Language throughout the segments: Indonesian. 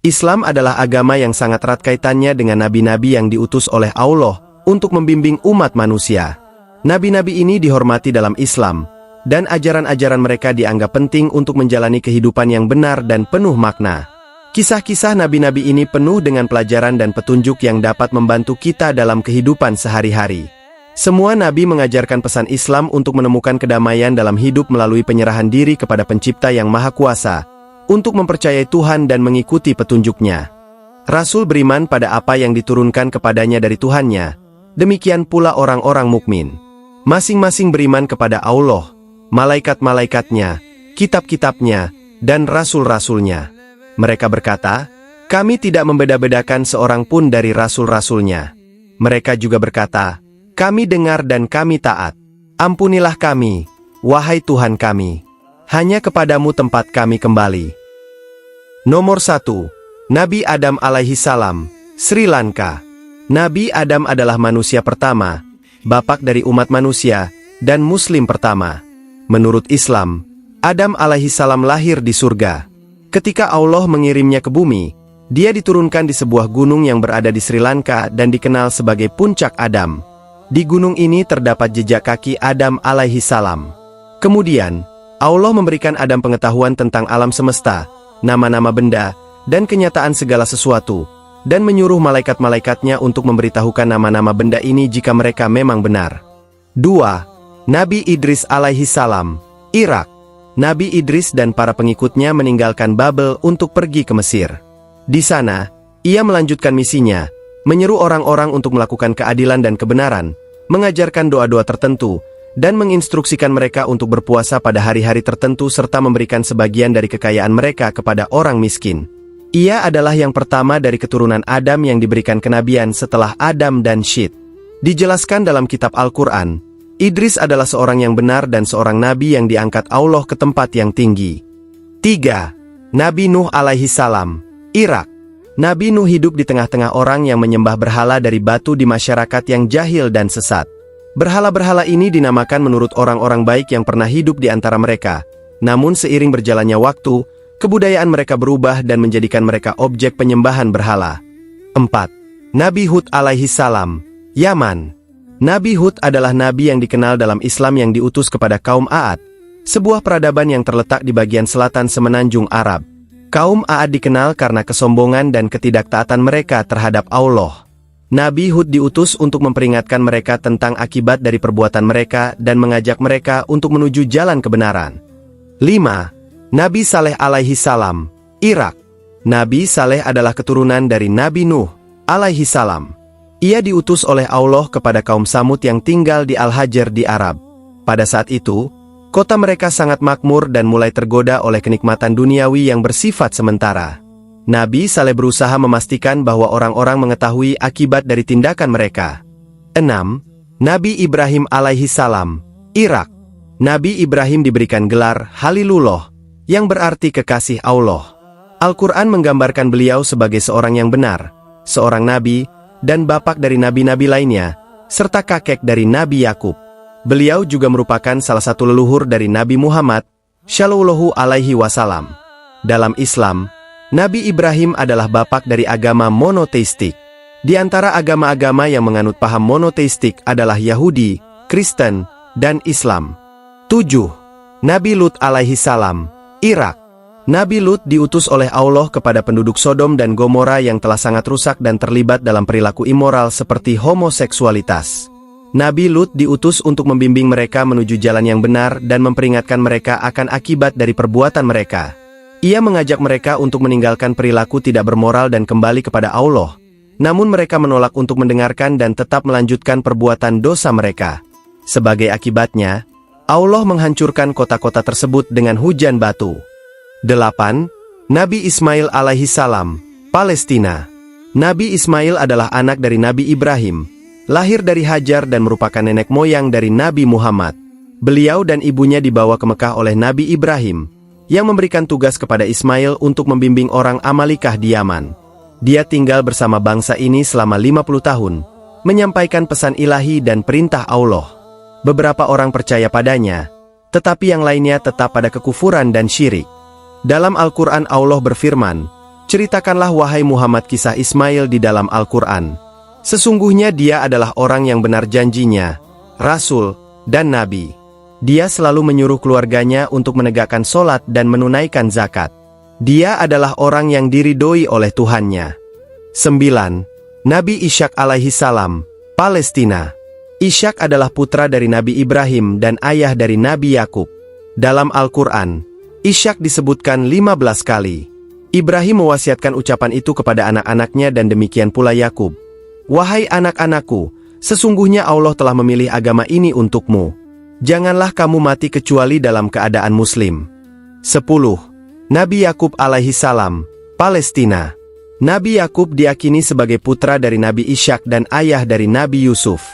Islam adalah agama yang sangat erat kaitannya dengan nabi-nabi yang diutus oleh Allah untuk membimbing umat manusia. Nabi-nabi ini dihormati dalam Islam, dan ajaran-ajaran mereka dianggap penting untuk menjalani kehidupan yang benar dan penuh makna. Kisah-kisah nabi-nabi ini penuh dengan pelajaran dan petunjuk yang dapat membantu kita dalam kehidupan sehari-hari. Semua nabi mengajarkan pesan Islam untuk menemukan kedamaian dalam hidup melalui penyerahan diri kepada Pencipta yang Maha Kuasa, untuk mempercayai Tuhan dan mengikuti petunjuknya. Rasul beriman pada apa yang diturunkan kepadanya dari Tuhannya, demikian pula orang-orang mukmin. Masing-masing beriman kepada Allah, malaikat-malaikatnya, kitab-kitabnya, dan rasul-rasulnya. Mereka berkata, kami tidak membeda-bedakan seorang pun dari rasul-rasulnya. Mereka juga berkata, kami dengar dan kami taat. Ampunilah kami, wahai Tuhan kami. Hanya kepadamu tempat kami kembali. Nomor 1. Nabi Adam alaihi salam, Sri Lanka. Nabi Adam adalah manusia pertama, bapak dari umat manusia, dan muslim pertama. Menurut Islam, Adam alaihi salam lahir di surga. Ketika Allah mengirimnya ke bumi, dia diturunkan di sebuah gunung yang berada di Sri Lanka dan dikenal sebagai Puncak Adam. Di gunung ini terdapat jejak kaki Adam alaihi salam. Kemudian, Allah memberikan Adam pengetahuan tentang alam semesta, nama-nama benda, dan kenyataan segala sesuatu, dan menyuruh malaikat-malaikatnya untuk memberitahukan nama-nama benda ini jika mereka memang benar. 2. Nabi Idris alaihi salam, Irak. Nabi Idris dan para pengikutnya meninggalkan Babel untuk pergi ke Mesir. Di sana, ia melanjutkan misinya, menyeru orang-orang untuk melakukan keadilan dan kebenaran, mengajarkan doa-doa tertentu, dan menginstruksikan mereka untuk berpuasa pada hari-hari tertentu serta memberikan sebagian dari kekayaan mereka kepada orang miskin. Ia adalah yang pertama dari keturunan Adam yang diberikan kenabian setelah Adam dan Syed. Dijelaskan dalam kitab Al-Quran, Idris adalah seorang yang benar dan seorang nabi yang diangkat Allah ke tempat yang tinggi. 3. Nabi Nuh alaihi salam, Irak. Nabi Nuh hidup di tengah-tengah orang yang menyembah berhala dari batu di masyarakat yang jahil dan sesat. Berhala-berhala ini dinamakan menurut orang-orang baik yang pernah hidup di antara mereka. Namun seiring berjalannya waktu, kebudayaan mereka berubah dan menjadikan mereka objek penyembahan berhala. 4. Nabi Hud alaihi salam, Yaman. Nabi Hud adalah nabi yang dikenal dalam Islam yang diutus kepada kaum Aad, sebuah peradaban yang terletak di bagian selatan semenanjung Arab. Kaum Aad dikenal karena kesombongan dan ketidaktaatan mereka terhadap Allah. Nabi Hud diutus untuk memperingatkan mereka tentang akibat dari perbuatan mereka dan mengajak mereka untuk menuju jalan kebenaran. 5. Nabi Saleh alaihi salam, Irak. Nabi Saleh adalah keturunan dari Nabi Nuh alaihi salam. Ia diutus oleh Allah kepada kaum Samud yang tinggal di Al-Hajar di Arab. Pada saat itu, kota mereka sangat makmur dan mulai tergoda oleh kenikmatan duniawi yang bersifat sementara. Nabi Saleh berusaha memastikan bahwa orang-orang mengetahui akibat dari tindakan mereka. 6. Nabi Ibrahim alaihi salam, Irak. Nabi Ibrahim diberikan gelar Halilullah, yang berarti kekasih Allah. Al-Quran menggambarkan beliau sebagai seorang yang benar, seorang nabi, dan bapak dari nabi-nabi lainnya, serta kakek dari Nabi Yakub. Beliau juga merupakan salah satu leluhur dari Nabi Muhammad, Shallallahu alaihi wasallam. Dalam Islam, Nabi Ibrahim adalah bapak dari agama monoteistik. Di antara agama-agama yang menganut paham monoteistik adalah Yahudi, Kristen, dan Islam. 7. Nabi Lut alaihi salam, Irak. Nabi Lut diutus oleh Allah kepada penduduk Sodom dan Gomora yang telah sangat rusak dan terlibat dalam perilaku immoral seperti homoseksualitas. Nabi Lut diutus untuk membimbing mereka menuju jalan yang benar dan memperingatkan mereka akan akibat dari perbuatan mereka. Ia mengajak mereka untuk meninggalkan perilaku tidak bermoral dan kembali kepada Allah. Namun mereka menolak untuk mendengarkan dan tetap melanjutkan perbuatan dosa mereka. Sebagai akibatnya, Allah menghancurkan kota-kota tersebut dengan hujan batu. 8. Nabi Ismail alaihi salam, Palestina. Nabi Ismail adalah anak dari Nabi Ibrahim, lahir dari Hajar dan merupakan nenek moyang dari Nabi Muhammad. Beliau dan ibunya dibawa ke Mekah oleh Nabi Ibrahim, yang memberikan tugas kepada Ismail untuk membimbing orang Amalikah di Yaman. Dia tinggal bersama bangsa ini selama 50 tahun, menyampaikan pesan ilahi dan perintah Allah. Beberapa orang percaya padanya, tetapi yang lainnya tetap pada kekufuran dan syirik. Dalam Al-Quran Allah berfirman, Ceritakanlah wahai Muhammad kisah Ismail di dalam Al-Quran. Sesungguhnya dia adalah orang yang benar janjinya, Rasul, dan Nabi. Dia selalu menyuruh keluarganya untuk menegakkan sholat dan menunaikan zakat. Dia adalah orang yang diridhoi oleh Tuhannya. 9. Nabi Ishak alaihi salam, Palestina. Ishak adalah putra dari Nabi Ibrahim dan ayah dari Nabi Yakub. Dalam Al-Quran, Ishak disebutkan 15 kali. Ibrahim mewasiatkan ucapan itu kepada anak-anaknya dan demikian pula Yakub. Wahai anak-anakku, sesungguhnya Allah telah memilih agama ini untukmu. Janganlah kamu mati kecuali dalam keadaan muslim. 10. Nabi Yakub alaihi salam, Palestina. Nabi Yakub diyakini sebagai putra dari Nabi Ishak dan ayah dari Nabi Yusuf.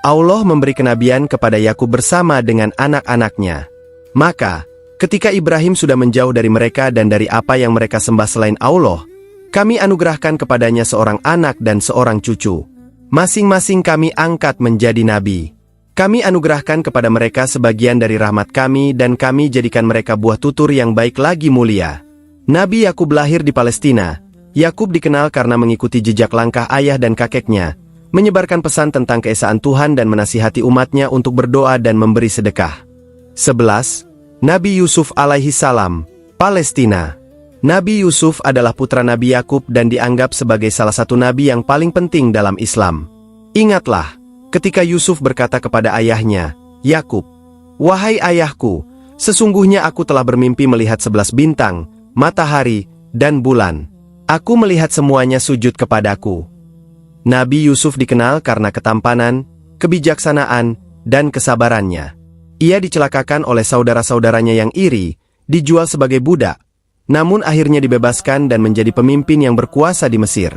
Allah memberi kenabian kepada Yakub bersama dengan anak-anaknya. Maka, ketika Ibrahim sudah menjauh dari mereka dan dari apa yang mereka sembah selain Allah, kami anugerahkan kepadanya seorang anak dan seorang cucu. Masing-masing kami angkat menjadi nabi. Kami anugerahkan kepada mereka sebagian dari rahmat kami dan kami jadikan mereka buah tutur yang baik lagi mulia. Nabi Yakub lahir di Palestina. Yakub dikenal karena mengikuti jejak langkah ayah dan kakeknya, menyebarkan pesan tentang keesaan Tuhan dan menasihati umatnya untuk berdoa dan memberi sedekah. 11. Nabi Yusuf alaihi salam, Palestina. Nabi Yusuf adalah putra Nabi Yakub dan dianggap sebagai salah satu nabi yang paling penting dalam Islam. Ingatlah, ketika Yusuf berkata kepada ayahnya, Yakub, "Wahai ayahku, sesungguhnya aku telah bermimpi melihat 11 bintang, matahari, dan bulan. Aku melihat semuanya sujud kepadaku." Nabi Yusuf dikenal karena ketampanan, kebijaksanaan, dan kesabarannya. Ia dicelakakan oleh saudara-saudaranya yang iri, dijual sebagai budak, namun akhirnya dibebaskan dan menjadi pemimpin yang berkuasa di Mesir.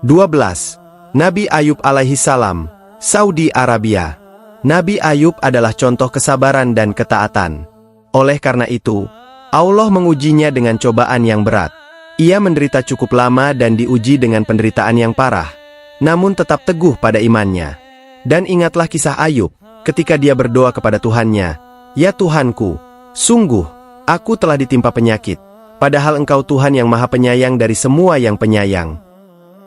12. Nabi Ayub alaihi salam, Saudi Arabia. Nabi Ayub adalah contoh kesabaran dan ketaatan. Oleh karena itu, Allah mengujinya dengan cobaan yang berat. Ia menderita cukup lama dan diuji dengan penderitaan yang parah, namun tetap teguh pada imannya. Dan ingatlah kisah Ayub, ketika dia berdoa kepada Tuhannya, "Ya Tuhanku, sungguh, aku telah ditimpa penyakit, padahal Engkau Tuhan yang Maha Penyayang dari semua yang penyayang."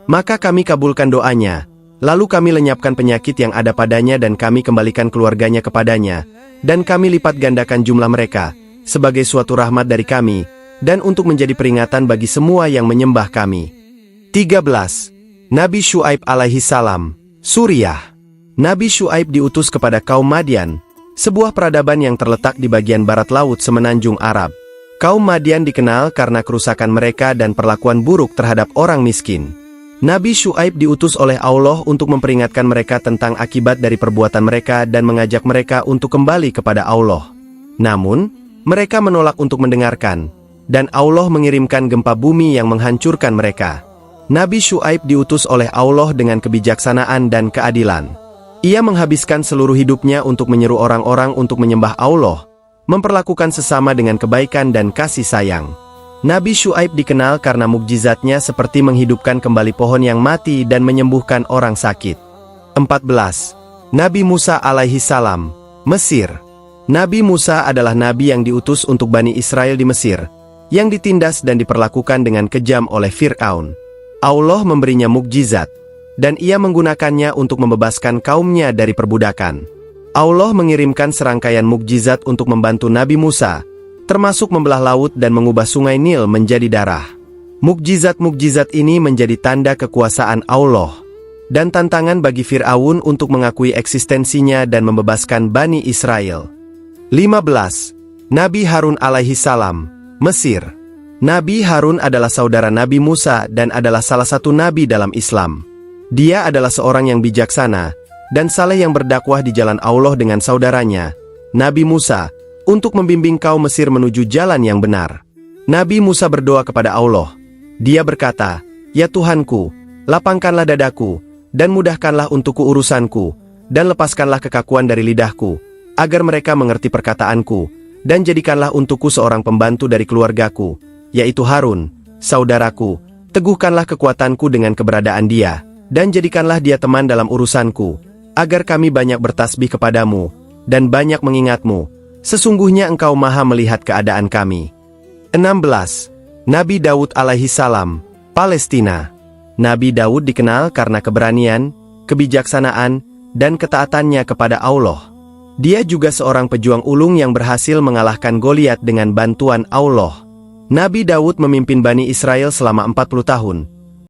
Maka kami kabulkan doanya, lalu kami lenyapkan penyakit yang ada padanya dan kami kembalikan keluarganya kepadanya, dan kami lipat gandakan jumlah mereka, sebagai suatu rahmat dari kami, dan untuk menjadi peringatan bagi semua yang menyembah kami. 13. Nabi Syuaib alaihi salam, Suriah. Nabi Syuaib diutus kepada kaum Madian, sebuah peradaban yang terletak di bagian barat laut semenanjung Arab. Kaum Madian dikenal karena kerusakan mereka dan perlakuan buruk terhadap orang miskin. Nabi Syuaib diutus oleh Allah untuk memperingatkan mereka tentang akibat dari perbuatan mereka dan mengajak mereka untuk kembali kepada Allah. Namun, mereka menolak untuk mendengarkan, dan Allah mengirimkan gempa bumi yang menghancurkan mereka. Nabi Syuaib diutus oleh Allah dengan kebijaksanaan dan keadilan. Ia menghabiskan seluruh hidupnya untuk menyeru orang-orang untuk menyembah Allah, memperlakukan sesama dengan kebaikan dan kasih sayang. Nabi Syuaib dikenal karena mukjizatnya seperti menghidupkan kembali pohon yang mati dan menyembuhkan orang sakit. 14. Nabi Musa alaihi salam, Mesir. Nabi Musa adalah nabi yang diutus untuk Bani Israel di Mesir, yang ditindas dan diperlakukan dengan kejam oleh Fir'aun. Allah memberinya mukjizat, dan ia menggunakannya untuk membebaskan kaumnya dari perbudakan. Allah mengirimkan serangkaian mukjizat untuk membantu Nabi Musa, termasuk membelah laut dan mengubah sungai Nil menjadi darah. Mukjizat-mukjizat ini menjadi tanda kekuasaan Allah, dan tantangan bagi Fir'aun untuk mengakui eksistensinya dan membebaskan Bani Israel. 15. Nabi Harun alaihi salam, Mesir. Nabi Harun adalah saudara Nabi Musa dan adalah salah satu nabi dalam Islam. Dia adalah seorang yang bijaksana dan saleh yang berdakwah di jalan Allah dengan saudaranya, Nabi Musa, untuk membimbing kaum Mesir menuju jalan yang benar. Nabi Musa berdoa kepada Allah. Dia berkata, "Ya Tuhanku, lapangkanlah dadaku, dan mudahkanlah untukku urusanku, dan lepaskanlah kekakuan dari lidahku, agar mereka mengerti perkataanku, dan jadikanlah untukku seorang pembantu dari keluargaku, yaitu Harun, saudaraku, teguhkanlah kekuatanku dengan keberadaan dia, dan jadikanlah dia teman dalam urusanku, agar kami banyak bertasbih kepadamu, dan banyak mengingatmu, sesungguhnya engkau maha melihat keadaan kami." 16. Nabi Daud alaihi salam, Palestina. Nabi Daud dikenal karena keberanian, kebijaksanaan, dan ketaatannya kepada Allah. Dia juga seorang pejuang ulung yang berhasil mengalahkan Goliat dengan bantuan Allah. Nabi Daud memimpin Bani Israel selama 40 tahun,